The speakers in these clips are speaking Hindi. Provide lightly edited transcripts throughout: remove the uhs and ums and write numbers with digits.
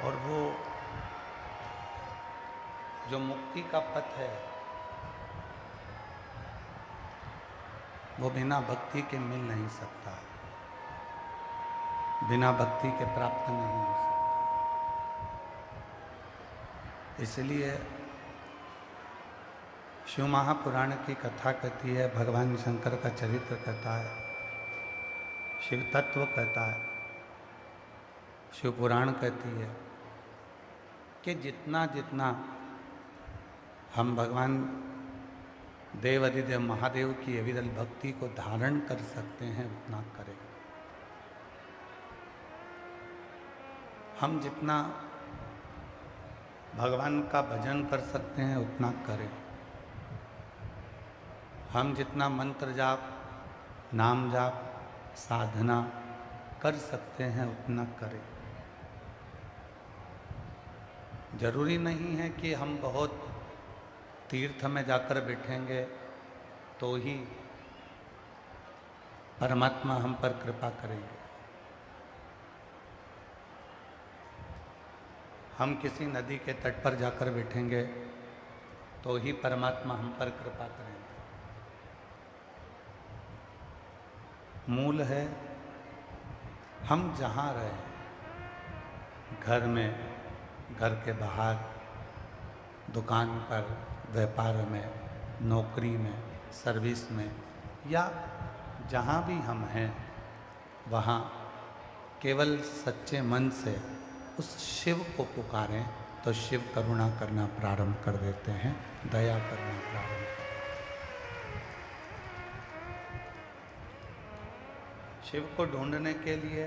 और वो जो मुक्ति का पथ है वो बिना भक्ति के मिल नहीं सकता, बिना भक्ति के प्राप्त नहीं हो सकता। इसलिए शिव महापुराण की कथा कहती है, भगवान शंकर का चरित्र कहता है, शिव तत्व कहता है, शिव पुराण कहती है कि जितना जितना हम भगवान देव अधिदेव महादेव की अविरल भक्ति को धारण कर सकते हैं उतना करें। हम जितना भगवान का भजन कर सकते हैं उतना करें। हम जितना मंत्र जाप, नाम जाप, साधना कर सकते हैं उतना करें। जरूरी नहीं है कि हम बहुत तीर्थ में जाकर बैठेंगे तो ही परमात्मा हम पर कृपा करेंगे। हम किसी नदी के तट पर जाकर बैठेंगे तो ही परमात्मा हम पर कृपा करेंगे। मूल है हम जहाँ रहें, घर में, घर के बाहर, दुकान पर, व्यापार में, नौकरी में, सर्विस में, या जहाँ भी हम हैं वहाँ केवल सच्चे मन से उस शिव को पुकारें तो शिव करुणा करना प्रारंभ कर देते हैं, दया करना प्रारंभ कर देते हैं। शिव को ढूंढने के लिए,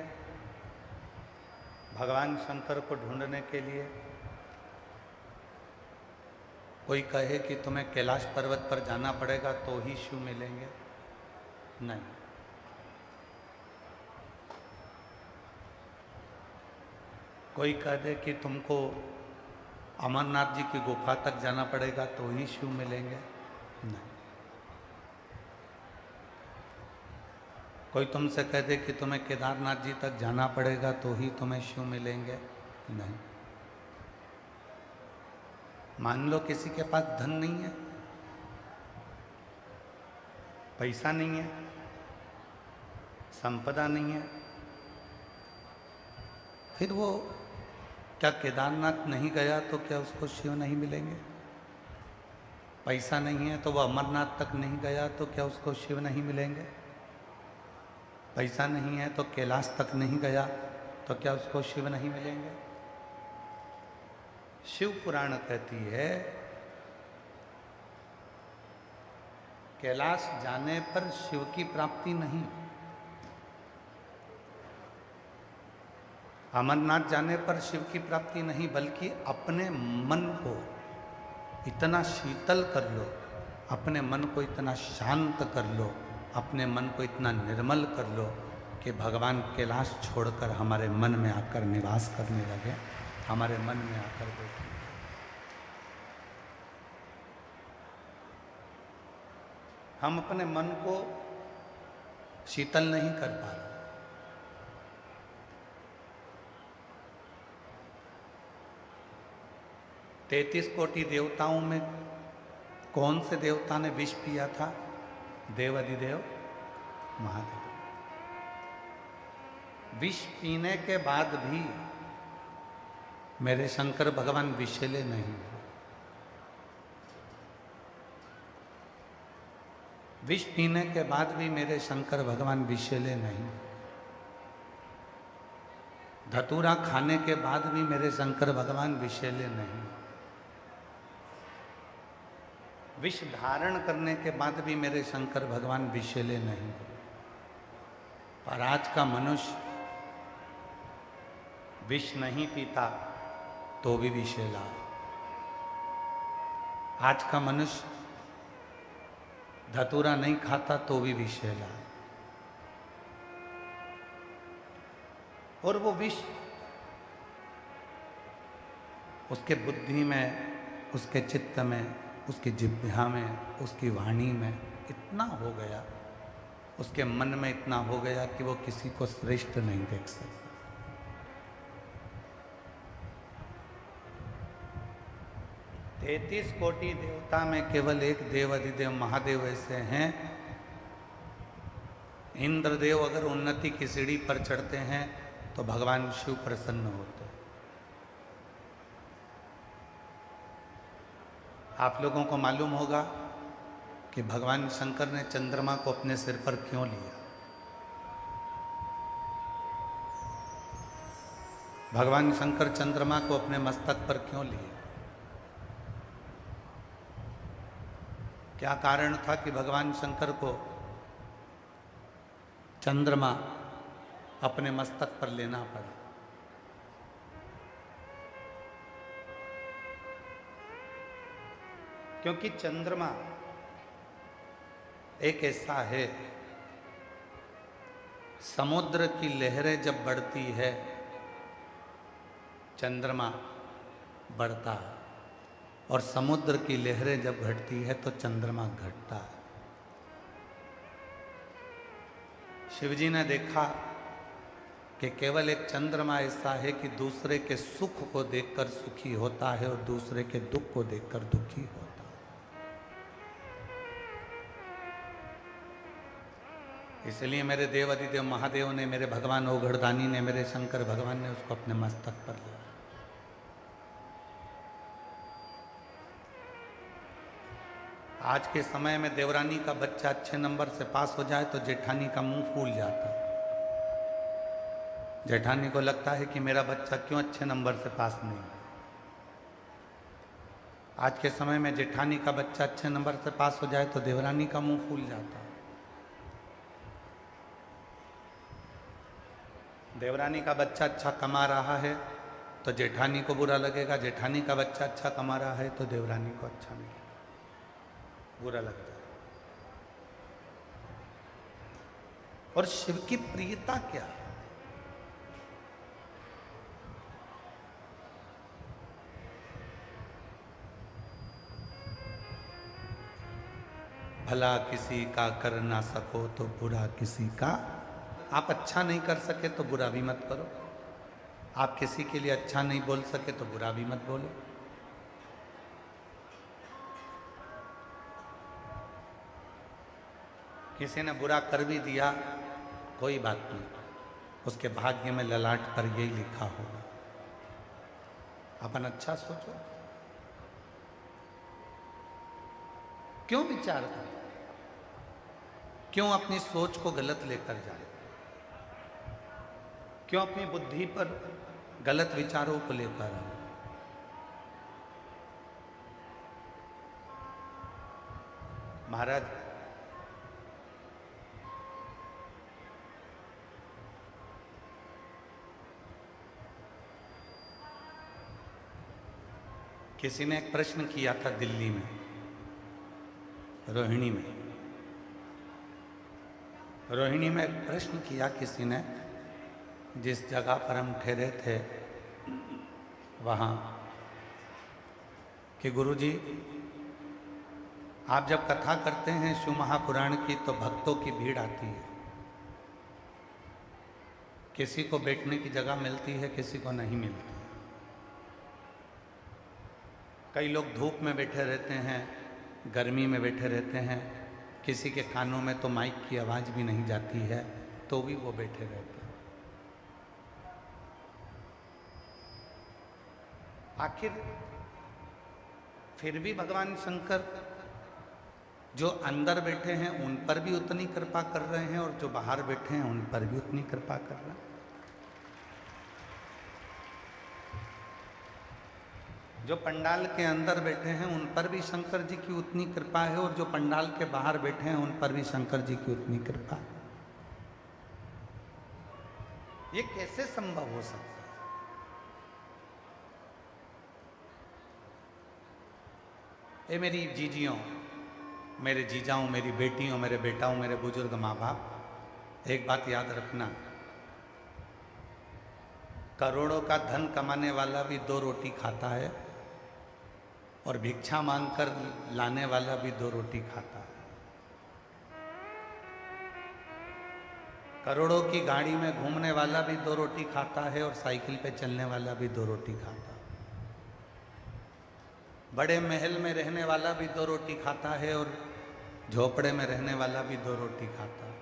भगवान शंकर को ढूंढने के लिए कोई कहे कि तुम्हें कैलाश पर्वत पर जाना पड़ेगा तो ही शिव मिलेंगे, नहीं। कोई कह दे कि तुमको अमरनाथ जी की गुफा तक जाना पड़ेगा तो ही शिव मिलेंगे, नहीं। कोई तुमसे कह दे कि तुम्हें केदारनाथ जी तक जाना पड़ेगा तो ही तुम्हें शिव मिलेंगे, नहीं। मान लो किसी के पास धन नहीं है, पैसा नहीं है, संपदा नहीं है, फिर वो क्या केदारनाथ नहीं गया तो क्या उसको शिव नहीं मिलेंगे? पैसा नहीं है तो वो अमरनाथ तक नहीं गया तो क्या उसको शिव नहीं मिलेंगे? पैसा नहीं है तो कैलाश तक नहीं गया तो क्या उसको शिव नहीं मिलेंगे? शिव पुराण कहती है कैलाश जाने पर शिव की प्राप्ति नहीं, अमरनाथ जाने पर शिव की प्राप्ति नहीं, बल्कि अपने मन को इतना शीतल कर लो, अपने मन को इतना शांत कर लो, अपने मन को इतना निर्मल कर लो कि भगवान कैलाश छोड़कर हमारे मन में आकर निवास करने लगे, हमारे मन में आकर बैठे। हम अपने मन को शीतल नहीं कर पा रहे। 33 कोटि देवताओं में कौन से देवता ने विष पिया था? देव अधिदेव महादेव। विष पीने के बाद भी मेरे शंकर भगवान विषैले नहीं हुए। विष पीने के बाद भी मेरे शंकर भगवान विषैले नहीं। धतूरा खाने के बाद भी मेरे शंकर भगवान विषैले नहीं। विष धारण करने के बाद भी मेरे शंकर भगवान विषैले नहीं। पर आज का मनुष्य विष नहीं पीता तो भी विषैला। आज का मनुष्य धतूरा नहीं खाता तो भी विषैला। और वो विष उसके बुद्धि में, उसके चित्त में, उसकी जिह्वा में, उसकी वाणी में इतना हो गया, उसके मन में इतना हो गया कि वो किसी को श्रेष्ठ नहीं देख सकता। 33 कोटि देवता में केवल एक देव अधिदेव महादेव ऐसे हैं। इंद्रदेव अगर उन्नति की सीढ़ी पर चढ़ते हैं तो भगवान शिव प्रसन्न होते हैं। आप लोगों को मालूम होगा कि भगवान शंकर ने चंद्रमा को अपने सिर पर क्यों लिया। भगवान शंकर चंद्रमा को अपने मस्तक पर क्यों लिए? क्या कारण था कि भगवान शंकर को चंद्रमा अपने मस्तक पर लेना पड़ा? क्योंकि चंद्रमा एक ऐसा है, समुद्र की लहरें जब बढ़ती है चंद्रमा बढ़ता है, और समुद्र की लहरें जब घटती है तो चंद्रमा घटता है। शिवजी ने देखा कि केवल एक चंद्रमा ऐसा है कि दूसरे के सुख को देखकर सुखी होता है और दूसरे के दुख को देखकर दुखी होता है। इसलिए मेरे देव अधिदेव महादेव ने, मेरे भगवान ओघड़दानी ने, मेरे शंकर भगवान ने उसको अपने मस्तक पर लिया। आज के समय में देवरानी का बच्चा अच्छे नंबर से पास हो जाए तो जेठानी का मुंह फूल जाता है। जेठानी को लगता है कि मेरा बच्चा क्यों अच्छे नंबर से पास नहीं है। आज के समय में जेठानी का बच्चा अच्छे नंबर से पास हो जाए तो देवरानी का मुंह फूल जाता है। देवरानी का बच्चा अच्छा कमा रहा है तो जेठानी को बुरा लगेगा, जेठानी का बच्चा अच्छा कमा रहा है तो देवरानी को अच्छा नहीं लगेगा, बुरा लगता है। और शिव की प्रियता क्या है? भला किसी का कर ना सको तो बुरा किसी का। आप अच्छा नहीं कर सके तो बुरा भी मत करो। आप किसी के लिए अच्छा नहीं बोल सके तो बुरा भी मत बोलो। किसी ने बुरा कर भी दिया, कोई बात नहीं, उसके भाग्य में ललाट पर यही लिखा होगा। अपन अच्छा सोचो, क्यों विचार करें, क्यों अपनी सोच को गलत लेकर जाए, क्यों अपनी बुद्धि पर गलत विचारों को लेकर आए। महाराज, किसी ने एक प्रश्न किया था दिल्ली में, रोहिणी में एक प्रश्न किया किसी ने, जिस जगह पर हम ठहरे थे वहाँ, कि गुरुजी आप जब कथा करते हैं शिव महापुराण की तो भक्तों की भीड़ आती है, किसी को बैठने की जगह मिलती है, किसी को नहीं मिलती। कई लोग धूप में बैठे रहते हैं, गर्मी में बैठे रहते हैं, किसी के कानों में तो माइक की आवाज़ भी नहीं जाती है तो भी वो बैठे रहते हैं। आखिर फिर भी भगवान शंकर जो अंदर बैठे हैं उन पर भी उतनी कृपा कर रहे हैं और जो बाहर बैठे हैं उन पर भी उतनी कृपा कर रहे हैं। जो पंडाल के अंदर बैठे हैं उन पर भी शंकर जी की उतनी कृपा है और जो पंडाल के बाहर बैठे हैं उन पर भी शंकर जी की उतनी कृपा है। ये कैसे संभव हो सकता है? ये मेरी जीजियों, मेरे जीजाओं, मेरी बेटियों, मेरे बेटाओं, मेरे बुजुर्ग माँ बाप, एक बात याद रखना, करोड़ों का धन कमाने वाला भी 2 रोटी खाता है और भिक्षा मांगकर लाने वाला भी 2 रोटी खाता है। करोड़ों की गाड़ी में घूमने वाला भी 2 रोटी खाता है और साइकिल पे चलने वाला भी 2 रोटी खाता है। बड़े महल में रहने वाला भी 2 रोटी खाता है और झोपड़े में रहने वाला भी 2 रोटी खाता है।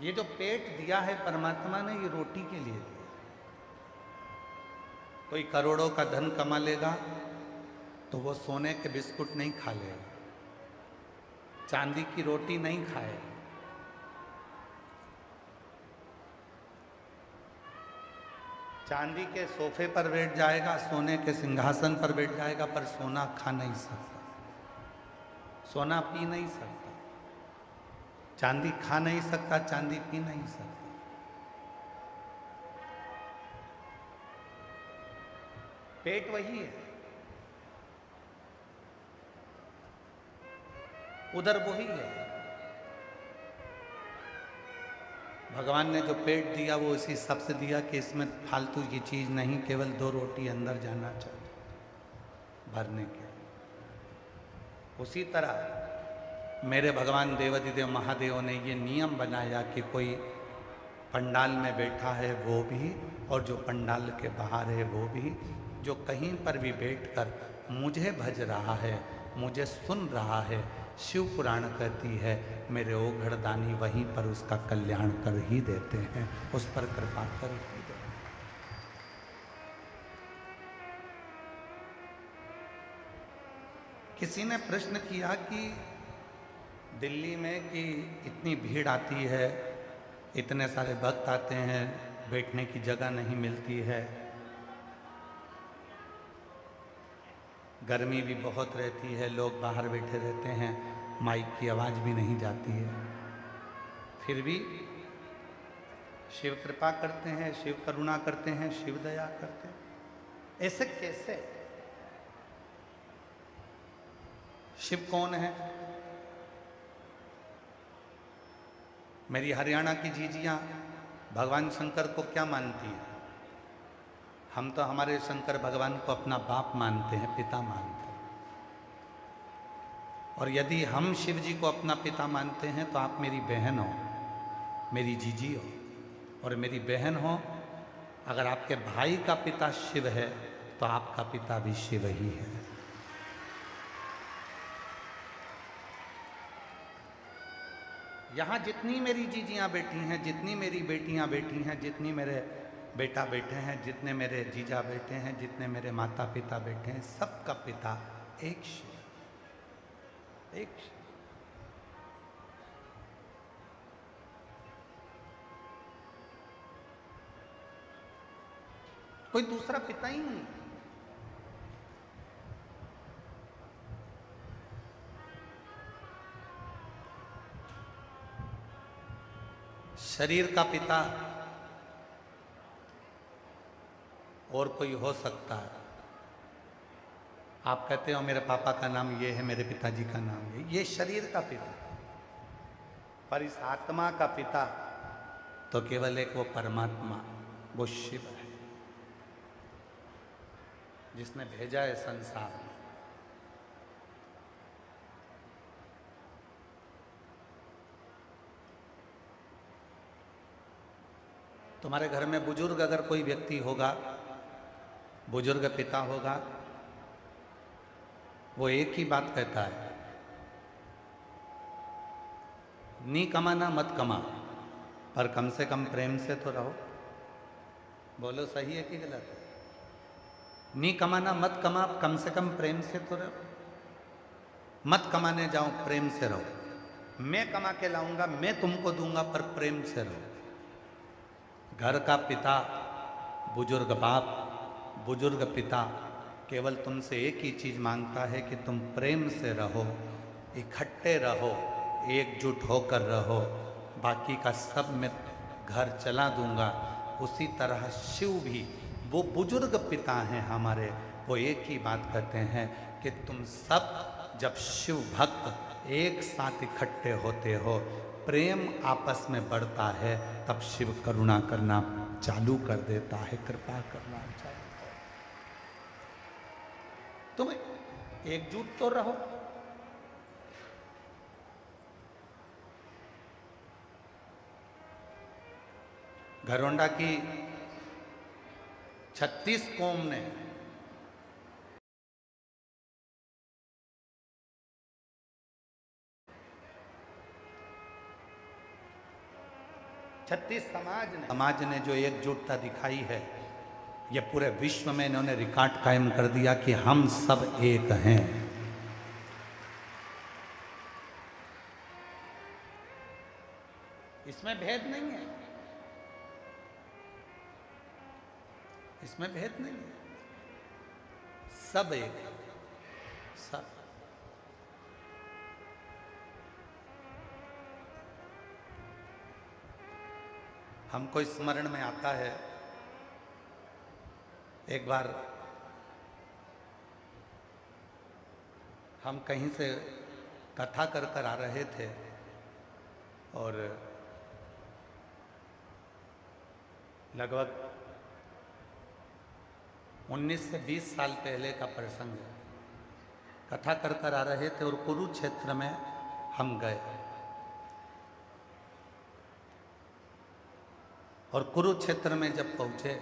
ये जो पेट दिया है परमात्मा ने, ये रोटी के लिए दिया। कोई करोड़ों का धन कमा लेगा तो वो सोने के बिस्कुट नहीं खा लेगा, चांदी की रोटी नहीं खाएगा। चांदी के सोफे पर बैठ जाएगा, सोने के सिंहासन पर बैठ जाएगा, पर सोना खा नहीं सकता, सोना पी नहीं सकता, चांदी खा नहीं सकता, चांदी पी नहीं सकता। पेट वही है, उधर वही है। भगवान ने जो पेट दिया वो इसी सब से दिया कि इसमें फालतू की चीज नहीं, केवल 2 रोटी अंदर जाना चाहिए भरने के। उसी तरह मेरे भगवान देवाधिदेव महादेव ने ये नियम बनाया कि कोई पंडाल में बैठा है वो भी, और जो पंडाल के बाहर है वो भी, जो कहीं पर भी बैठकर मुझे भज रहा है, मुझे सुन रहा है, शिव पुराण कहती है मेरे ओघड़दानी वहीं पर उसका कल्याण कर ही देते हैं, उस पर कृपा कर ही देते हैं। किसी ने प्रश्न किया कि दिल्ली में कि इतनी भीड़ आती है, इतने सारे भक्त आते हैं, बैठने की जगह नहीं मिलती है, गर्मी भी बहुत रहती है, लोग बाहर बैठे रहते हैं, माइक की आवाज़ भी नहीं जाती है, फिर भी शिव कृपा करते हैं, शिव करुणा करते हैं, शिव दया करते हैं। ऐसे कैसे? शिव कौन है? मेरी हरियाणा की जीजियाँ भगवान शंकर को क्या मानती हैं? हम तो हमारे शंकर भगवान को अपना बाप मानते हैं, पिता मानते हैं। और यदि हम शिव जी को अपना पिता मानते हैं तो आप मेरी बहन हो, मेरी जीजी हो और मेरी बहन हो। अगर आपके भाई का पिता शिव है तो आपका पिता भी शिव ही है। यहाँ जितनी मेरी जीजियाँ बैठी हैं, जितनी मेरी बेटियाँ बैठी हैं, जितनी मेरे बेटा बैठे हैं, जितने मेरे जीजा बैठे हैं, जितने मेरे माता पिता बैठे हैं, सबका पिता एक शिव, एक शिव। कोई दूसरा पिता ही नहीं। शरीर का पिता और कोई हो सकता है। आप कहते हो मेरे पापा का नाम ये है, मेरे पिताजी का नाम ये शरीर का पिता, पर इस आत्मा का पिता तो केवल एक वो परमात्मा, वो शिव है जिसने भेजा है संसार में। तुम्हारे घर में बुजुर्ग अगर कोई व्यक्ति होगा, बुजुर्ग पिता होगा, वो एक ही बात कहता है, नी कमाना मत कमा, पर कम से कम प्रेम से तो रहो। बोलो सही है कि गलत है? नी कमाना मत कमा, कम से कम प्रेम से तो रहो। मत कमाने जाओ, प्रेम से रहो। मैं कमा के लाऊंगा, मैं तुमको दूंगा, पर प्रेम से रहो। घर का पिता, बुजुर्ग बाप, बुजुर्ग पिता केवल तुमसे एक ही चीज़ मांगता है कि तुम प्रेम से रहो, इकट्ठे रहो, एकजुट होकर रहो, बाकी का सब मैं घर चला दूंगा। उसी तरह शिव भी, वो बुजुर्ग पिता हैं हमारे, वो एक ही बात कहते हैं कि तुम सब जब शिव भक्त एक साथ इकट्ठे होते हो, प्रेम आपस में बढ़ता है, तब शिव करुणा करना चालू कर देता है, कृपा करना चालू कर। तुम एकजुट तो रहो। घरोंडा की 36 कौम ने 36 समाज ने जो एकजुटता दिखाई है, ये पूरे विश्व में इन्होंने रिकॉर्ड कायम कर दिया कि हम सब एक हैं। इसमें भेद नहीं है, इसमें भेद नहीं है, सब एक है, सब। हमको स्मरण में आता है, एक बार हम कहीं से कथा कर आ रहे थे और लगभग 19 से 20 साल पहले का प्रसंग है। कथा कर आ रहे थे और कुरुक्षेत्र में हम गए और कुरुक्षेत्र में जब पहुंचे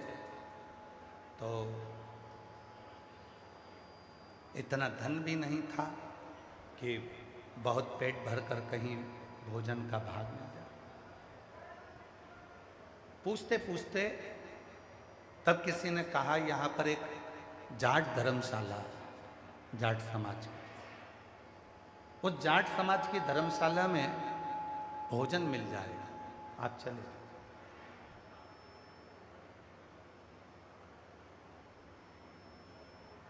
तो इतना धन भी नहीं था कि बहुत पेट भरकर कहीं भोजन का भाग न जाए। पूछते पूछते तब किसी ने कहा यहाँ पर एक जाट धर्मशाला, जाट समाज की, उस जाट समाज की धर्मशाला में भोजन मिल जाएगा, आप चले जाओ।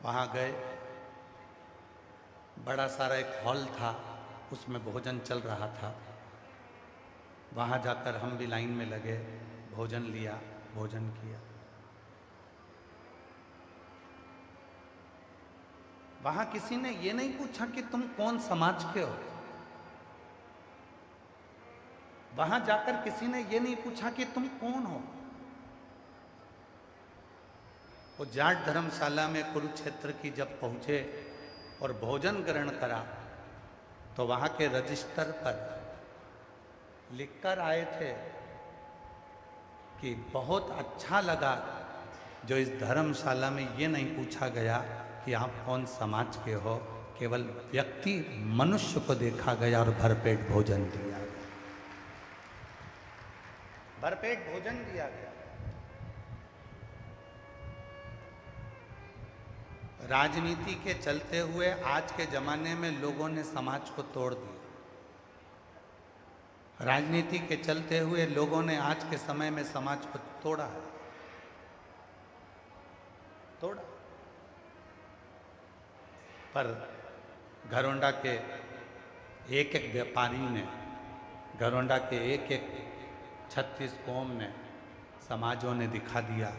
वहाँ गए, बड़ा सारा एक हॉल था, उसमें भोजन चल रहा था। वहाँ जाकर हम भी लाइन में लगे, भोजन लिया, भोजन किया। वहाँ किसी ने ये नहीं पूछा कि तुम कौन समाज के हो। वहाँ जाकर किसी ने ये नहीं पूछा कि तुम कौन हो। वो जाट धर्मशाला में कुरुक्षेत्र की जब पहुंचे और भोजन ग्रहण करा तो वहां के रजिस्टर पर लिखकर आए थे कि बहुत अच्छा लगा जो इस धर्मशाला में ये नहीं पूछा गया कि आप कौन समाज के हो, केवल व्यक्ति मनुष्य को देखा गया और भरपेट भोजन दिया गया, भरपेट भोजन दिया गया। राजनीति के चलते हुए आज के जमाने में लोगों ने समाज को तोड़ दिया। राजनीति के चलते हुए लोगों ने आज के समय में समाज को तोड़ा है, तोड़ा। पर घरौंडा के एक एक व्यापारी ने, घरौंडा के एक एक 36 कौम ने, समाजों ने दिखा दिया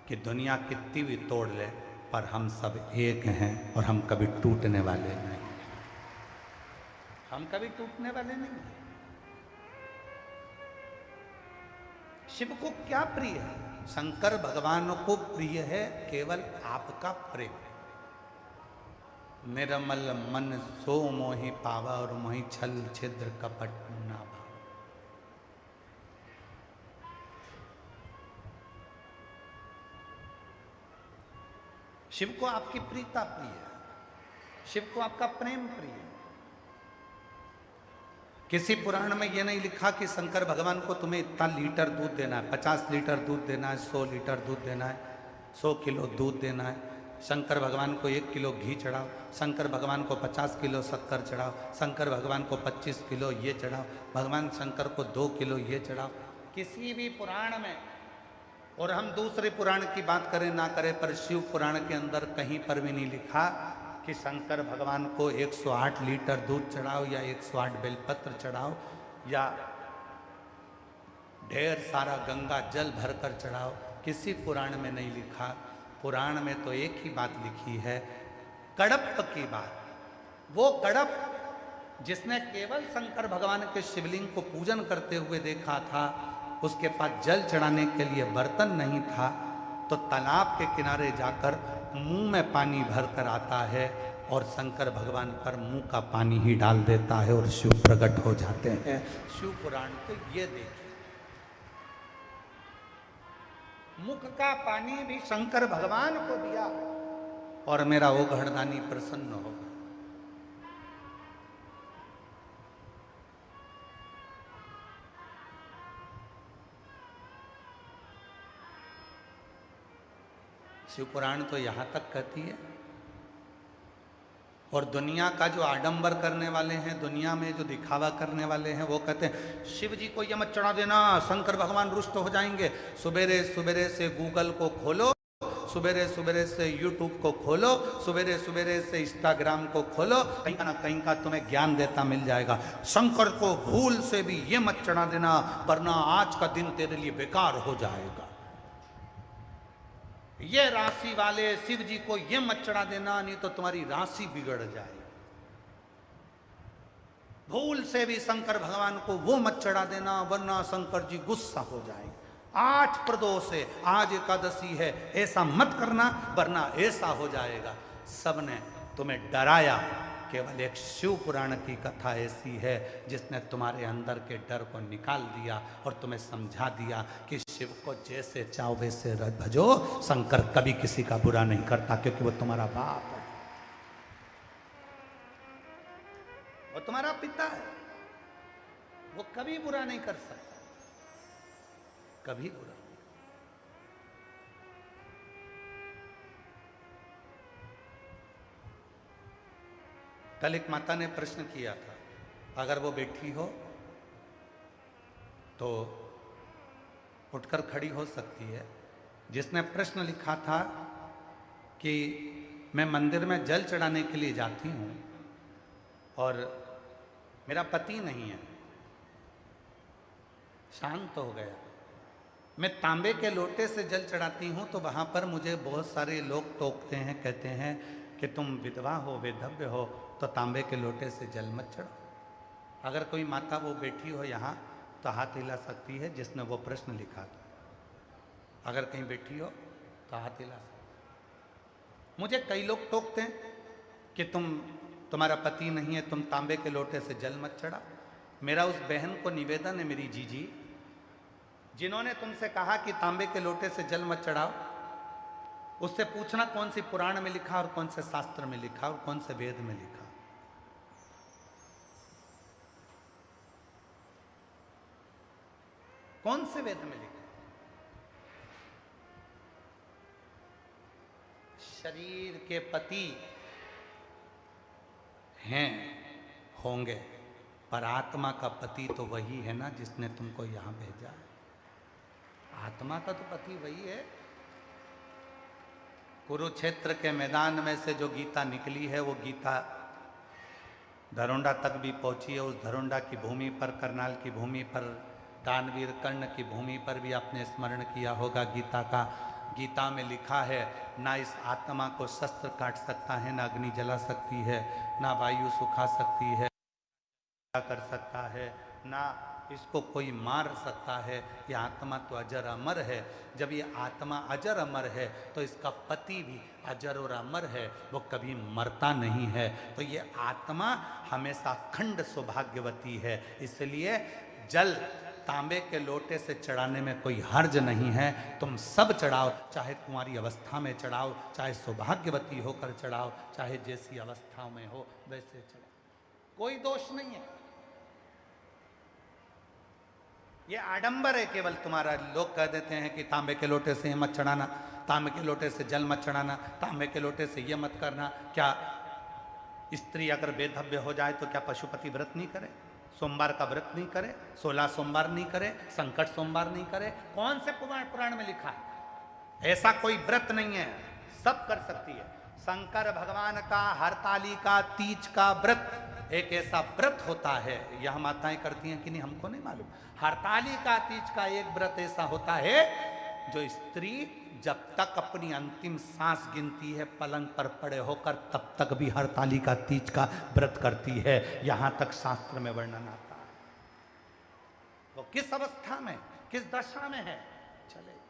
कि दुनिया कितनी भी तोड़ ले पर हम सब एक हैं और हम कभी टूटने वाले नहीं, हम कभी टूटने वाले नहीं हैं। शिव को क्या प्रिय है? शंकर भगवान को प्रिय है केवल आपका प्रेम। निर्मल मन सो मोहि पावा और मोहि छल छिद्र कपट ना भाव। शिव को आपकी प्रीता प्रिय है, शिव को आपका प्रेम प्रिय है। किसी पुराण में यह नहीं लिखा कि शंकर भगवान को तुम्हें इतना लीटर दूध देना है, 50 लीटर दूध देना है, 100 लीटर दूध देना है, 100 किलो दूध देना है। शंकर भगवान को 1 किलो घी चढ़ाओ, शंकर भगवान को 50 किलो शक्कर चढ़ाओ, शंकर भगवान को 25 किलो ये चढ़ाओ, भगवान शंकर को 2 किलो ये चढ़ाओ। किसी भी पुराण में, और हम दूसरे पुराण की बात करें ना करें, पर शिव पुराण के अंदर कहीं पर भी नहीं लिखा कि शंकर भगवान को 108 लीटर दूध चढ़ाओ या 108 बेलपत्र चढ़ाओ या ढेर सारा गंगा जल भरकर चढ़ाओ। किसी पुराण में नहीं लिखा। पुराण में तो एक ही बात लिखी है, कड़प की बात। वो कड़प जिसने केवल शंकर भगवान के शिवलिंग को पूजन करते हुए देखा था, उसके पास जल चढ़ाने के लिए बर्तन नहीं था, तो तालाब के किनारे जाकर मुंह में पानी भरकर आता है और शंकर भगवान पर मुंह का पानी ही डाल देता है और शिव प्रकट हो जाते हैं। शिव पुराण तो ये देखिए, मुख का पानी भी शंकर भगवान को दिया और मेरा वो घड़दानी प्रसन्न होगा। शिव पुराण तो यहाँ तक कहती है। और दुनिया का जो आडंबर करने वाले हैं, दुनिया में जो दिखावा करने वाले हैं, वो कहते हैं शिव जी को ये मत चढ़ा देना, शंकर भगवान रुष्ट हो जाएंगे। सवेरे सवेरे से गूगल को खोलो, सवेरे सवेरे से यूट्यूब को खोलो, सवेरे सवेरे से इंस्टाग्राम को खोलो, कहीं ना कहीं का तुम्हें ज्ञान देता मिल जाएगा। शंकर को भूल से भी ये मत चढ़ा देना, वरना आज का दिन तेरे लिए बेकार हो जाएगा। ये राशि वाले शिव जी को ये मत चढ़ा देना, नहीं तो तुम्हारी राशि बिगड़ जाएगी। भूल से भी शंकर भगवान को वो मत चढ़ा देना, वरना शंकर जी गुस्सा हो जाएंगे। 8 प्रदोष है, आज एकादशी है, ऐसा मत करना वरना ऐसा हो जाएगा। सबने तुम्हें डराया। केवल एक शिव पुराण की कथा ऐसी है जिसने तुम्हारे अंदर के डर को निकाल दिया और तुम्हें समझा दिया कि शिव को जैसे चाहो वैसे भजो, शंकर कभी किसी का बुरा नहीं करता, क्योंकि वो तुम्हारा बाप है, वो तुम्हारा पिता है, वो कभी बुरा नहीं कर सकता, कभी बुरा। कल एक माता ने प्रश्न किया था, अगर वो बैठी हो तो उठकर खड़ी हो सकती है। जिसने प्रश्न लिखा था कि मैं मंदिर में जल चढ़ाने के लिए जाती हूँ और मेरा पति नहीं है, शांत हो गया, मैं तांबे के लोटे से जल चढ़ाती हूँ तो वहाँ पर मुझे बहुत सारे लोग टोकते हैं, कहते हैं कि तुम विधवा हो, वेधव्य हो, तो तांबे के लोटे से जल मत चढ़ो। अगर कोई माता वो बैठी हो यहाँ तो हाथ हिला सकती है जिसने वो प्रश्न लिखा था। अगर कहीं बैठी हो तो हाथ हिला सकती। मुझे कई लोग टोकते हैं कि तुम्हारा पति नहीं है, तुम तांबे के लोटे से जल मत चढ़ा। मेरा उस बहन को निवेदन है, मेरी जीजी, जिन्होंने तुमसे कहा कि तांबे के लोटे से जल मत चढ़ाओ, उससे पूछना कौन सी पुराण में लिखा और कौन से शास्त्र में लिखा और कौन से वेद में लिखा। कौन से वेद में लिखा? शरीर के पति हैं, होंगे, पर आत्मा का पति तो वही है ना जिसने तुमको यहां भेजा। आत्मा का तो पति वही है। कुरुक्षेत्र के मैदान में से जो गीता निकली है, वो गीता धरोंडा तक भी पहुंची है। उस धरोंडा की भूमि पर, करनाल की भूमि पर, दानवीर कर्ण की भूमि पर भी आपने स्मरण किया होगा गीता का। गीता में लिखा है, ना इस आत्मा को शस्त्र काट सकता है, ना अग्नि जला सकती है, ना वायु सुखा सकती है, कर सकता है, ना इसको कोई मार सकता है। ये आत्मा तो अजर अमर है। जब ये आत्मा अजर अमर है तो इसका पति भी अजर और अमर है, वो कभी मरता नहीं है। तो ये आत्मा हमेशा अखंड सौभाग्यवती है। इसलिए जल तांबे के लोटे से चढ़ाने में कोई हर्ज नहीं है। तुम सब चढ़ाओ, चाहे कुंवारी अवस्था में चढ़ाओ, चाहे सौभाग्यवती होकर चढ़ाओ, चाहे जैसी अवस्था में हो वैसे चढ़ाओ, कोई दोष नहीं है। ये आडंबर है केवल तुम्हारा। लोग कह देते हैं कि तांबे के लोटे से ये मत चढ़ाना, तांबे के लोटे से जल मत चढ़ाना, तांबे के लोटे से ये मत करना। क्या स्त्री अगर बेधव्य हो जाए तो क्या पशुपति व्रत नहीं करे? सोमवार का व्रत नहीं करे? 16 सोमवार नहीं करे? संकट सोमवार नहीं करे? कौन से पुराण में लिखा है? ऐसा कोई व्रत नहीं है, सब कर सकती है। शंकर भगवान का हरतालिका तीज का व्रत एक ऐसा व्रत होता है, यह माताएं करती हैं कि नहीं हमको नहीं मालूम। हरतालिका तीज का एक व्रत ऐसा होता है जो स्त्री जब तक अपनी अंतिम सांस गिनती है पलंग पर पड़े होकर, तब तक भी हरतालिका तीज का व्रत करती है। यहां तक शास्त्र में वर्णन आता है। वो किस अवस्था में, किस दशा में है, चले।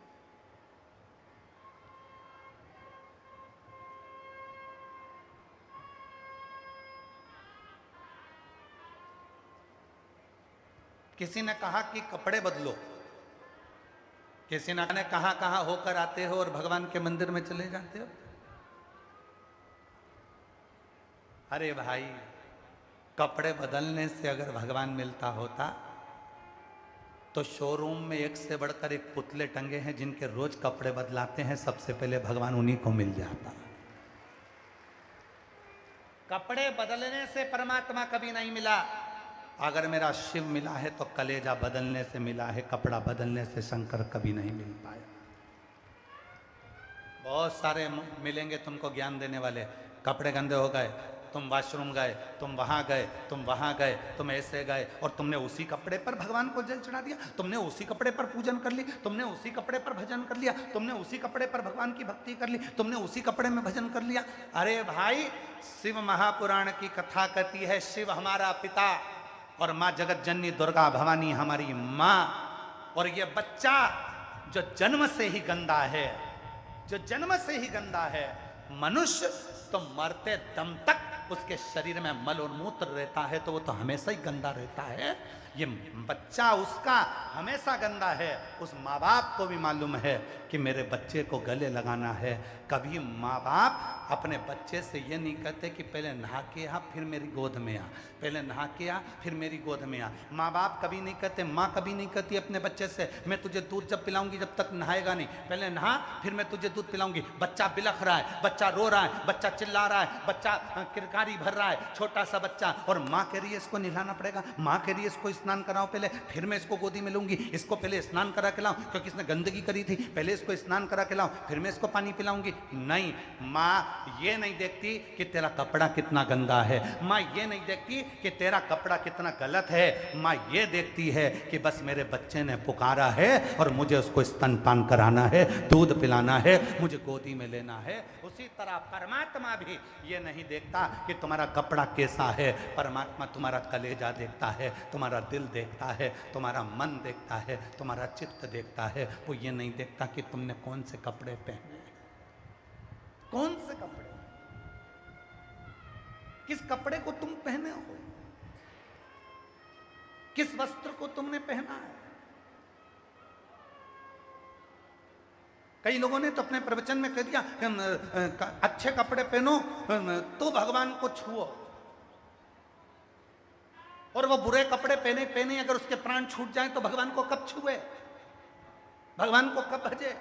किसी ने कहा कि कपड़े बदलो, किसी ने कहा कहां होकर आते हो और भगवान के मंदिर में चले जाते हो। अरे भाई, कपड़े बदलने से अगर भगवान मिलता होता तो शोरूम में एक से बढ़कर एक पुतले टंगे हैं जिनके रोज कपड़े बदलाते हैं, सबसे पहले भगवान उन्हीं को मिल जाता है। कपड़े बदलने से परमात्मा कभी नहीं मिला। अगर मेरा शिव मिला है तो कलेजा बदलने से मिला है, कपड़ा बदलने से शंकर कभी नहीं मिल पाया। बहुत सारे मिलेंगे तुमको ज्ञान देने वाले, कपड़े गंदे हो गए, तुम वॉशरूम गए, तुम वहां गए, तुम वहां गए, तुम ऐसे गए, और तुमने उसी कपड़े पर भगवान को जल चढ़ा दिया, तुमने उसी कपड़े पर पूजन कर ली, तुमने उसी कपड़े पर भजन कर लिया, तुमने उसी कपड़े पर भगवान की भक्ति कर ली, तुमने उसी कपड़े में भजन कर लिया। अरे भाई, शिव महापुराण की कथा कहती है शिव हमारा पिता और माँ जगत जननी दुर्गा भवानी हमारी माँ। और ये बच्चा जो जन्म से ही गंदा है, जो जन्म से ही गंदा है, मनुष्य तो मरते दम तक उसके शरीर में मल और मूत्र रहता है, तो वो तो हमेशा ही गंदा रहता है। ये बच्चा उसका हमेशा गंदा है। उस माँ बाप को भी मालूम है कि मेरे बच्चे को गले लगाना है। कभी माँ बाप अपने बच्चे से ये नहीं कहते कि पहले नहा के आ फिर मेरी गोद में आ, पहले नहा के आ फिर मेरी गोद में आ। माँ बाप कभी नहीं कहते, माँ कभी नहीं कहती अपने बच्चे से मैं तुझे दूध जब पिलाऊंगी जब तक नहाएगा नहीं, पहले नहा फिर मैं तुझे दूध पिलाऊंगी। बच्चा बिलख रहा है, बच्चा रो रहा है, बच्चा चिल्ला रहा है, बच्चा किरकारी भर रहा है, छोटा सा बच्चा, और माँ कह रही है इसको नहलाना पड़ेगा, माँ कह रही है इसको स्नान कराओ पहले, फिर मैं इसको गोदी में लूंगी, इसको पहले स्नान करा के लाऊं क्योंकि इसने गंदगी करी थी, पहले इसको स्नान करा के लाऊं फिर मैं इसको पानी पिलाऊंगी। नहीं, माँ ये नहीं देखती कि तेरा कपड़ा कितना गंदा है, माँ ये नहीं देखती कि तेरा कपड़ा कितना गलत है, माँ ये देखती है कि बस मेरे बच्चे ने पुकारा है और मुझे उसको स्तनपान कराना है, दूध पिलाना है, मुझे गोदी में लेना है। उसी तरह परमात्मा भी ये नहीं देखता कि तुम्हारा कपड़ा कैसा है, परमात्मा तुम्हारा कलेजा देखता है, तुम्हारा दिल देखता है, तुम्हारा मन देखता है, तुम्हारा चित्त देखता है। वो ये नहीं देखता कि तुमने कौन से कपड़े पहने, कौन से कपड़े, किस कपड़े को तुम पहने हो, किस वस्त्र को तुमने पहना है। कई लोगों ने तो अपने प्रवचन में कह दिया अच्छे कपड़े पहनो तो भगवान को छुओ, और वो बुरे कपड़े पहने पहने अगर उसके प्राण छूट जाएं तो भगवान को कब छुए, भगवान को कब भजे।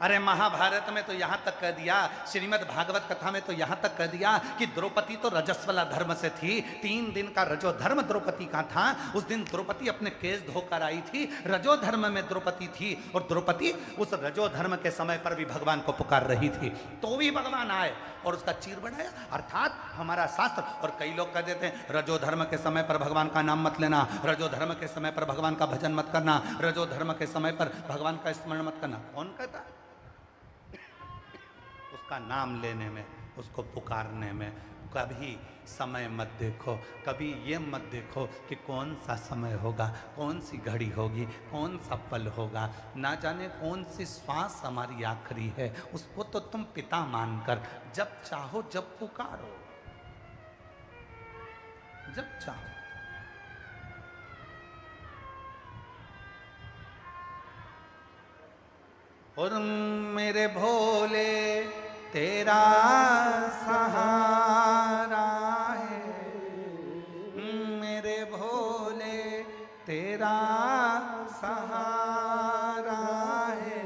अरे महाभारत में तो यहां तक कह दिया, श्रीमद् भागवत कथा में तो यहां तक कह दिया कि द्रौपदी तो रजस्वला धर्म से थी, 3 दिन का रजो धर्म द्रौपदी का था। उस दिन द्रौपदी अपने केस धोकर आई थी, रजो धर्म में द्रौपदी थी, और द्रौपदी उस रजो धर्म के समय पर भी भगवान को पुकार रही थी, तो भी भगवान आए और उसका चीर बढ़ाया। अर्थात हमारा शास्त्र, और कई लोग कह देते हैं रजो धर्म के समय पर भगवान का नाम मत लेना, रजो धर्म के समय पर भगवान का भजन मत करना, रजो धर्म के समय पर भगवान का स्मरण मत करना। कौन कहता? उसका नाम लेने में, उसको पुकारने में कभी समय मत देखो, कभी ये मत देखो कि कौन सा समय होगा, कौन सी घड़ी होगी, कौन सा पल होगा, ना जाने कौन सी श्वास हमारी आखिरी है। उसको तो तुम पिता मानकर जब चाहो जब पुकारो, जब चाहो। और मेरे भोले तेरा सहारा है, मेरे भोले तेरा सहारा है,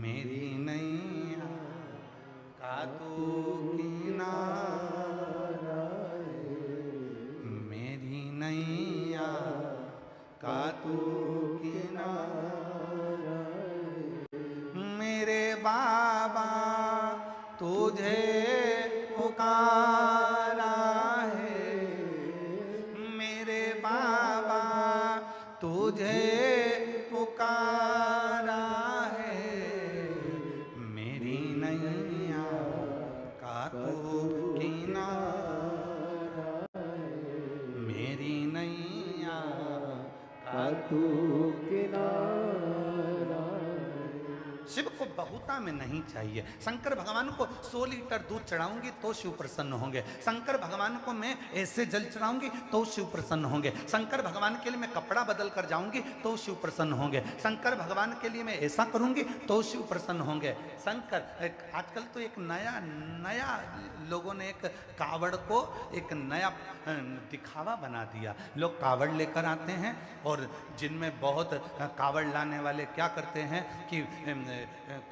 मेरी नैया का तू किनारा है, मेरी नैया का तू किनारा, मेरे बाबा तुझे पुकारा है, मेरे बाबा तुझे पुकारा है, मेरी नैया का तू किनारा है, मेरी नैया का तू किनारा। शिव को बहुता में नहीं चाहिए। शंकर भगवान को 100 लीटर दूध चढ़ाऊंगी तो शिव प्रसन्न होंगे। शंकर भगवान को मैं ऐसे जल चढ़ाऊंगी तो शिव प्रसन्न होंगे। शंकर भगवान के लिए मैं कपड़ा बदल कर जाऊंगी तो शिव प्रसन्न होंगे। शंकर भगवान के लिए मैं ऐसा करूंगी तो शिव प्रसन्न होंगे। शंकर आजकल तो एक नया लोगों ने एक कावड़ को एक नया दिखावा बना दिया। लोग कावड़ लेकर आते हैं और जिनमें बहुत कावड़ लाने वाले क्या करते हैं कि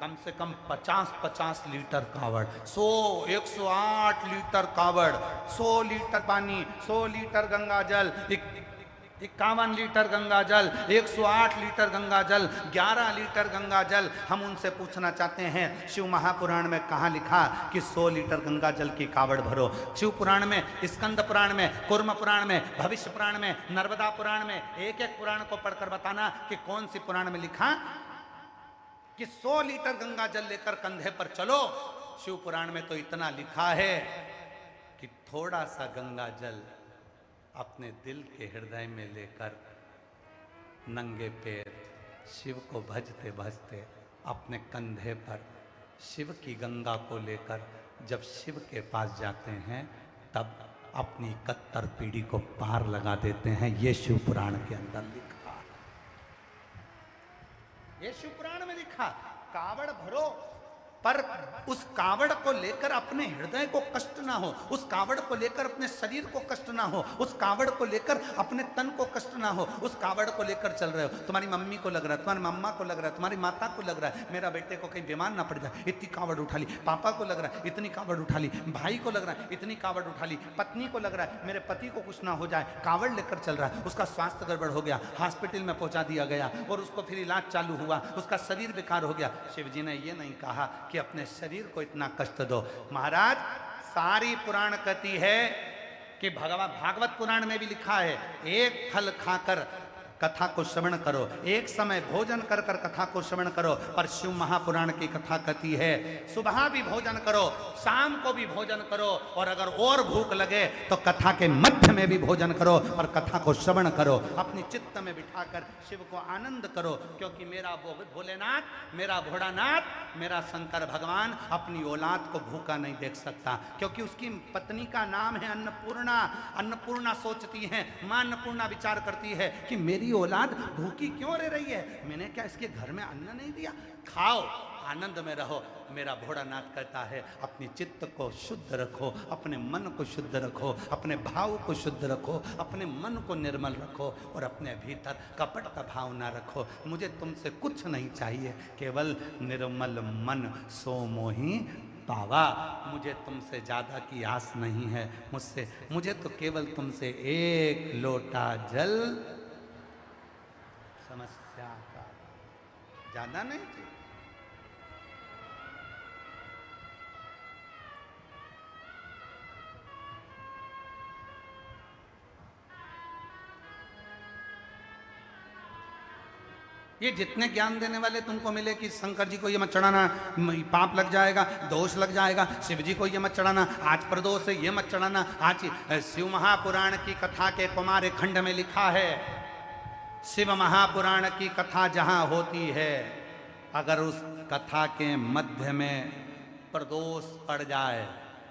कम से कम 50-50 लीटर कावड़, 108 लीटर कावड़, 100 लीटर पानी, 100 लीटर गंगा जल, 51 लीटर गंगा जल, 108 लीटर गंगा जल, 11 लीटर गंगा जल। हम उनसे पूछना चाहते हैं शिव महापुराण में कहाँ लिखा कि 100 लीटर गंगा जल की कावड़ भरो? शिव पुराण में, स्कंद पुराण में, कूर्म पुराण में, भविष्य पुराण में, नर्मदा पुराण में, एक एक पुराण को पढ़कर बताना कि कौन सी पुराण में लिखा कि 100 लीटर गंगा जल लेकर कंधे पर चलो। शिव पुराण में तो इतना लिखा है कि थोड़ा सा गंगा जल अपने दिल के हृदय में लेकर नंगे पैर शिव को भजते भजते अपने कंधे पर शिव की गंगा को लेकर जब शिव के पास जाते हैं तब अपनी 71 पीढ़ी को पार लगा देते हैं। ये शिव पुराण के अंदर लिखा, ये शिव पुराण में लिखा। कावड़ भरो पर उस कावड़ को लेकर अपने हृदय को कष्ट ना हो, उस कावड़ को लेकर अपने शरीर को कष्ट ना हो, उस कावड़ को लेकर अपने तन को कष्ट ना हो। उस कावड़ को लेकर चल रहे हो, तुम्हारी मम्मी को लग रहा है, तुम्हारी मम्मा को लग रहा है, तुम्हारी माता को लग रहा है मेरा बेटे को कहीं बीमार ना पड़ जाए, इतनी कावड़ उठा ली। पापा को लग रहा है इतनी कावड़ उठा ली, भाई को लग रहा है इतनी कावड़ उठा ली, पत्नी को लग रहा है मेरे पति को कुछ ना हो जाए, कावड़ लेकर चल रहा है। उसका स्वास्थ्य गड़बड़ हो गया, हॉस्पिटल में पहुंचा दिया गया और उसको फिर इलाज चालू हुआ, उसका शरीर बेकार हो गया। शिव जी ने ये नहीं कहा कि अपने शरीर को इतना कष्ट दो। महाराज सारी पुराण कहती है कि भागवत पुराण में भी लिखा है, एक फल खाकर कथा को श्रवण करो, एक समय भोजन कर कर कथा को श्रवण करो। पर शिव महापुराण की कथा कहती है सुबह भी भोजन करो, शाम को भी भोजन करो, और अगर और भूख लगे तो कथा के मध्य में भी भोजन करो, पर कथा को श्रवण करो। अपनी चित्त में बिठाकर शिव को आनंद करो, क्योंकि मेरा भोलेनाथ, मेरा भोड़ानाथ, मेरा शंकर भगवान अपनी औलाद को भूखा नहीं देख सकता, क्योंकि उसकी पत्नी का नाम है अन्नपूर्णा। अन्नपूर्णा सोचती है, मां अन्नपूर्णा विचार करती है कि मेरी औलाद भूखी क्यों रह रही है, मैंने क्या इसके घर में अन्न नहीं दिया? खाओ, आनंद में रहो। मेरा भोड़ानाथ कहता है अपनी चित्त को शुद्ध रखो, अपने मन को शुद्ध रखो, अपने भाव को शुद्ध रखो, अपने मन को निर्मल रखो और अपने भीतर कपट का भाव ना रखो। मुझे तुमसे कुछ नहीं चाहिए, केवल निर्मल मन सो मोही पावा। मुझे तुमसे ज़्यादा की आस नहीं है, मुझे तो केवल तुमसे एक लोटा जल समस्या का, ज़्यादा नहीं थी। ये जितने ज्ञान देने वाले तुमको मिले कि शंकर जी को ये मत चढ़ाना, पाप लग जाएगा, दोष लग जाएगा, शिव जी को ये मत चढ़ाना, आज प्रदोष है ये मत चढ़ाना। आज शिव महापुराण की कथा के कुमार खंड में लिखा है, शिव महापुराण की कथा जहाँ होती है, अगर उस कथा के मध्य में प्रदोष पड़ जाए,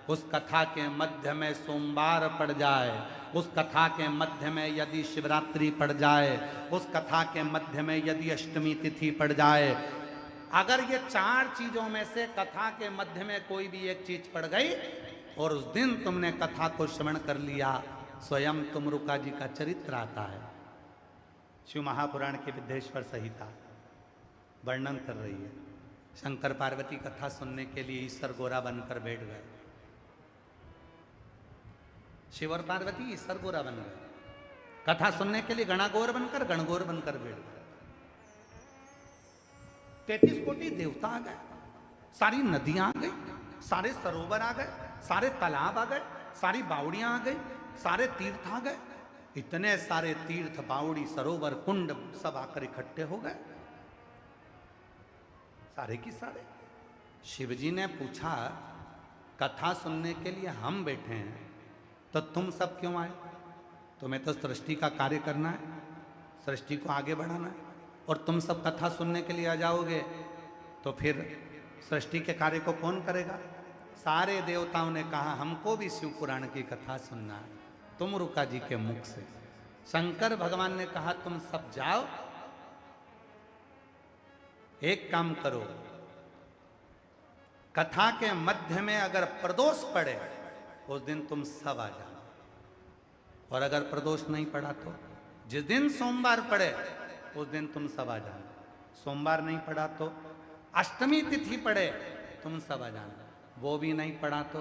उस कथा के मध्य में सोमवार पड़ जाए, उस कथा के मध्य में यदि शिवरात्रि पड़ जाए, उस कथा के मध्य में यदि अष्टमी तिथि पड़ जाए, अगर ये 4 चीजों में से कथा के मध्य में कोई भी एक चीज पड़ गई और उस दिन तुमने कथा को श्रवण कर लिया, स्वयं तुमरुका जी का चरित्र आता है। शिव महापुराण की विद्येश्वर संहिता वर्णन कर रही है, शंकर पार्वती कथा सुनने के लिए ईश्वर गोरा बनकर बैठ गए। शिव और पार्वती ईश्वर गोरा बन गए, कथा सुनने के लिए गणागौर बनकर गणगौर बनकर बैठ गए। 33 कोटि देवता आ गए, सारी नदियां आ गई, सारे सरोवर आ गए, सारे तालाब आ गए, सारी बावड़ियां आ गई, सारे तीर्थ आ गए। इतने सारे तीर्थ, बावड़ी, सरोवर, कुंड सब आकर इकट्ठे हो गए, सारे की सारे। शिवजी ने पूछा, कथा सुनने के लिए हम बैठे हैं तो तुम सब क्यों आए? तुम्हें तो सृष्टि का कार्य करना है, सृष्टि को आगे बढ़ाना है, और तुम सब कथा सुनने के लिए आ जाओगे तो फिर सृष्टि के कार्य को कौन करेगा? सारे देवताओं ने कहा हमको भी शिव पुराण की कथा सुनना है, तुम रुका जी के मुख से। शंकर भगवान ने कहा तुम सब जाओ, एक काम करो, कथा के मध्य में अगर प्रदोष पड़े उस दिन तुम सब आ जाना, और अगर प्रदोष नहीं पड़ा तो जिस दिन सोमवार पड़े उस दिन तुम सब आ जाना। सोमवार नहीं पड़ा तो अष्टमी तिथि पड़े तुम सब आ जाना, वो भी नहीं पड़ा तो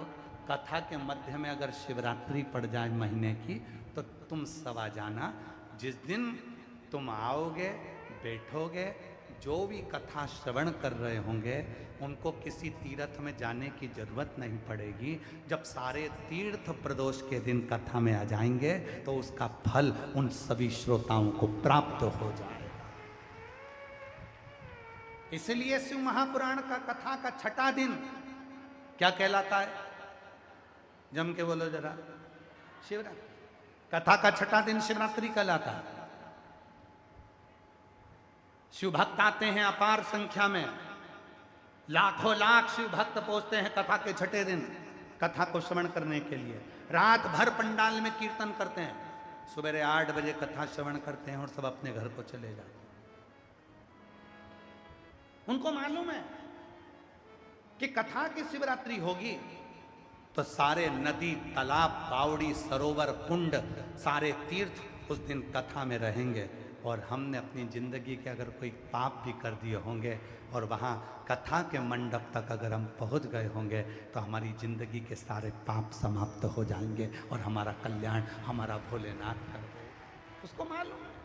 कथा के मध्य में अगर शिवरात्रि पड़ जाए महीने की तो तुम सब आ जाना। जिस दिन तुम आओगे बैठोगे, जो भी कथा श्रवण कर रहे होंगे उनको किसी तीर्थ में जाने की जरूरत नहीं पड़ेगी। जब सारे तीर्थ प्रदोष के दिन कथा में आ जाएंगे तो उसका फल उन सभी श्रोताओं को प्राप्त हो जाएगा। इसलिए शिव महापुराण का कथा का छठा दिन क्या कहलाता है? जम के बोलो जरा। शिवरात्रि। कथा का छठा दिन शिवरात्रि कहलाता है। शिव भक्त आते हैं अपार संख्या में, लाखों लाख शिव भक्त पहुंचते हैं कथा के छठे दिन कथा को श्रवण करने के लिए। रात भर पंडाल में कीर्तन करते हैं, सुबह 8 बजे कथा श्रवण करते हैं और सब अपने घर को चले जाते हैं। उनको मालूम है कि कथा की शिवरात्रि होगी तो सारे नदी, तालाब, बावड़ी, सरोवर, कुंड, सारे तीर्थ उस दिन कथा में रहेंगे। और हमने अपनी जिंदगी के अगर कोई पाप भी कर दिए होंगे और वहाँ कथा के मंडप तक अगर हम पहुँच गए होंगे तो हमारी जिंदगी के सारे पाप समाप्त हो जाएंगे और हमारा कल्याण हमारा भोलेनाथ कर देगा। उसको मालूम है।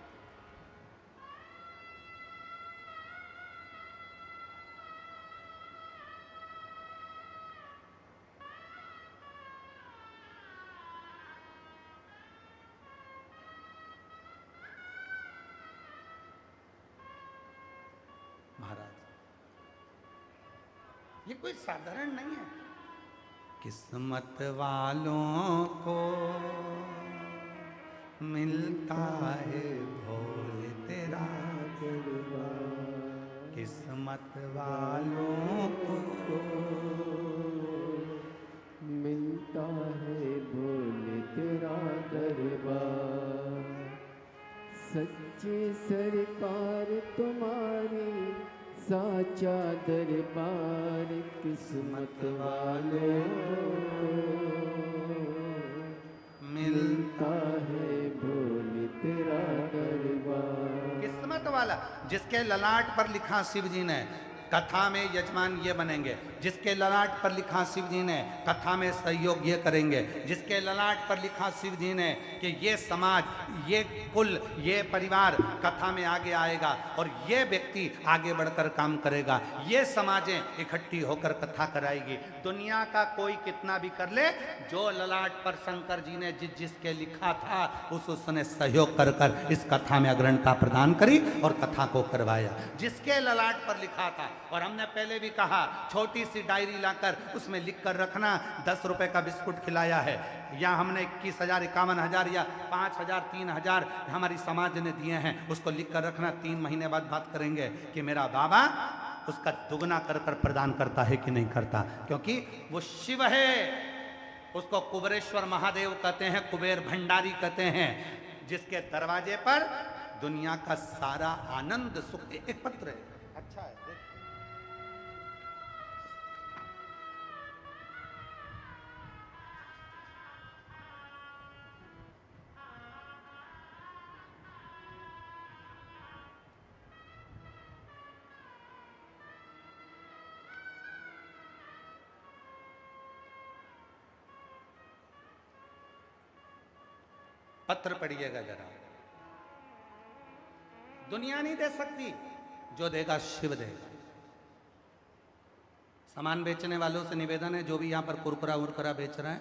ये कोई साधारण नहीं है। किस्मत वालों को मिलता है भोले तेरा दरबार, किस्मत वालों को मिलता है भोले तेरा दरबार। सच्ची सरकार तुम्हारी साचा दरबार, किस्मत वालों मिलता है भोले तेरा दरबार। किस्मत वाला जिसके ललाट पर लिखा शिव जी ने कथा में यजमान ये बनेंगे, जिसके ललाट पर लिखा शिव जी ने कथा में सहयोग ये करेंगे, जिसके ललाट पर लिखा शिव जी ने कि ये समाज, ये कुल, ये परिवार कथा में आगे आएगा और ये व्यक्ति आगे बढ़कर काम करेगा, ये समाजें इकट्ठी होकर कथा कराएगी। दुनिया का कोई कितना भी कर ले, जो ललाट पर शंकर जी ने जिसके लिखा था उसने सहयोग कर कर इस कथा में अग्रणता प्रदान करी और कथा को करवाया। जिसके ललाट पर लिखा था, और हमने पहले भी कहा छोटी सी डायरी लाकर उसमें लिख कर रखना, 10 रुपए का बिस्कुट खिलाया है, या हमने 21,000, 51,000 या 5,000, 3,000 हमारी समाज ने दिए हैं, उसको लिख कर रखना। 3 महीने बाद बात करेंगे कि मेरा बाबा उसका दुगना कर कर प्रदान करता है कि नहीं करता, क्योंकि वो शिव है। उसको कुबेरेश्वर महादेव कहते हैं, कुबेर भंडारी कहते हैं, जिसके दरवाजे पर दुनिया का सारा आनंद सुख। एक पत्र है, अच्छा है, पत्र पढ़िएगा जरा। दुनिया नहीं दे सकती, जो देगा शिव देगा। सामान बेचने वालों से निवेदन है, जो भी यहाँ पर कुरकुरा उरकुरा बेच रहे हैं,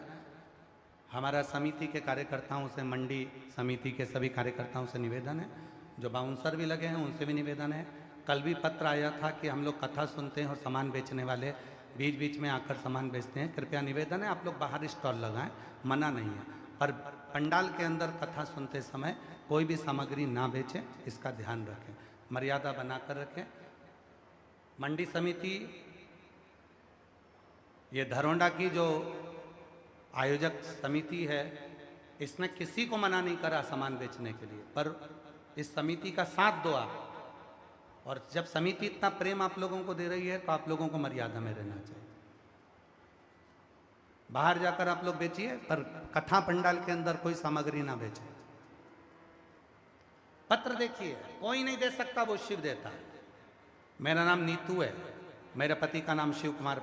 हमारा समिति के कार्यकर्ताओं से, मंडी समिति के सभी कार्यकर्ताओं से निवेदन है, जो बाउंसर भी लगे हैं उनसे भी निवेदन है। कल भी पत्र आया था कि हम लोग कथा सुनते हैं और सामान बेचने वाले बीच बीच में आकर सामान बेचते हैं, कृपया निवेदन है आप लोग बाहर स्टॉल लगाएं, मना नहीं है, पर पंडाल के अंदर कथा सुनते समय कोई भी सामग्री ना बेचें, इसका ध्यान रखें, मर्यादा बनाकर रखें। मंडी समिति, ये धरोंडा की जो आयोजक समिति है, इसने किसी को मना नहीं करा सामान बेचने के लिए, पर इस समिति का साथ दो आप। और जब समिति इतना प्रेम आप लोगों को दे रही है तो आप लोगों को मर्यादा में रहना चाहिए। बाहर जाकर आप लोग बेचिए, पर कथा पंडाल के अंदर कोई सामग्री ना बेचे। पत्र देखिए, कोई नहीं दे सकता, वो शिव देता है। मेरा नाम नीतू है, मेरे पति का नाम शिव कुमार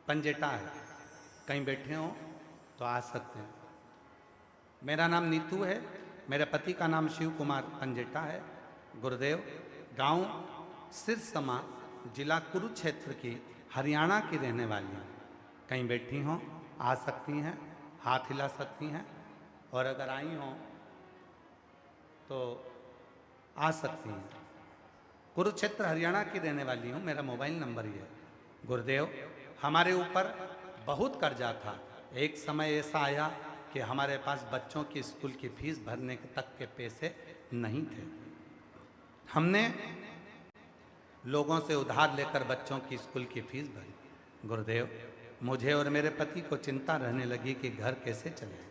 पंजेटा है। कहीं बैठे हो तो आ सकते हैं। मेरा नाम नीतू है, मेरे पति का नाम शिव कुमार पंजेटा है। गुरुदेव, गांव सिरसमा, जिला कुरुक्षेत्र की, हरियाणा की रहने वाली हैं। कहीं बैठी हों आ सकती हैं, हाथ हिला सकती हैं, और अगर आई हों तो आ सकती हैं। कुरुक्षेत्र हरियाणा की रहने वाली हूँ, मेरा मोबाइल नंबर ये है। गुरुदेव, हमारे ऊपर बहुत कर्जा था। एक समय ऐसा आया कि हमारे पास बच्चों की स्कूल की फीस भरने तक के पैसे नहीं थे। हमने लोगों से उधार लेकर बच्चों की स्कूल की फीस भरी। गुरुदेव, मुझे और मेरे पति को चिंता रहने लगी कि घर कैसे चले।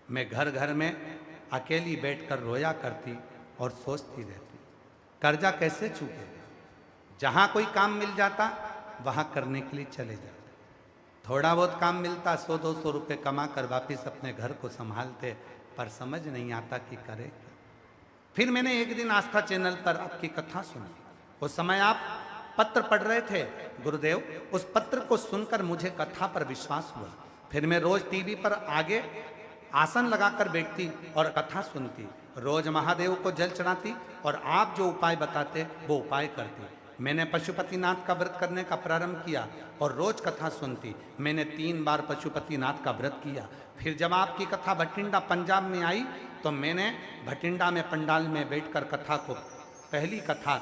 मैं घर घर में अकेली बैठकर रोया करती और सोचती रहती, कर्जा कैसे चूके। जहाँ कोई काम मिल जाता वहाँ करने के लिए चले जाते। थोड़ा बहुत काम मिलता, 100-200 रुपये कमा कर वापिस अपने घर को संभालते, पर समझ नहीं आता कि करे क्या। फिर मैंने एक दिन आस्था चैनल पर आपकी कथा सुनी। उस समय आप पत्र पढ़ रहे थे। गुरुदेव, उस पत्र को सुनकर मुझे कथा पर विश्वास हुआ। फिर मैं रोज टीवी पर आगे आसन लगाकर बैठती और कथा सुनती। रोज महादेव को जल चढ़ाती और आप जो उपाय बताते वो उपाय करती। मैंने पशुपतिनाथ का व्रत करने का प्रारंभ किया और रोज कथा सुनती। मैंने 3 बार पशुपतिनाथ का व्रत किया। फिर जब आपकी कथा भटिंडा पंजाब में आई तो मैंने भटिंडा में पंडाल में बैठकर कथा को, पहली कथा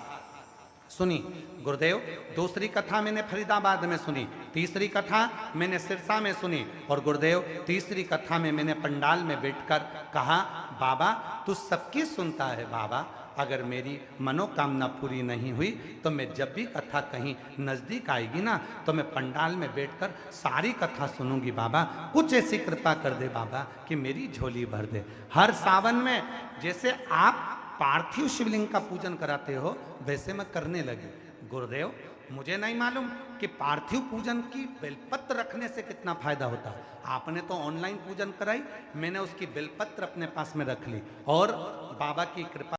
सुनी। गुरुदेव, दूसरी कथा मैंने फरीदाबाद में सुनी, तीसरी कथा मैंने सिरसा में सुनी, और गुरुदेव तीसरी कथा में मैंने पंडाल में बैठकर कहा, बाबा तू सबकी सुनता है बाबा, अगर मेरी मनोकामना पूरी नहीं हुई तो मैं जब भी कथा कहीं नज़दीक आएगी ना तो मैं पंडाल में बैठकर सारी कथा सुनूंगी बाबा। कुछ ऐसी कृपा कर दे बाबा कि मेरी झोली भर दे। हर सावन में जैसे आप पार्थिव शिवलिंग का पूजन कराते हो वैसे मैं करने लगी। गुरुदेव, मुझे नहीं मालूम कि पार्थिव पूजन की बेलपत्र रखने से कितना फायदा होता है। आपने तो ऑनलाइन पूजन कराई, मैंने उसकी बेलपत्र अपने पास में रख ली और बाबा की कृपा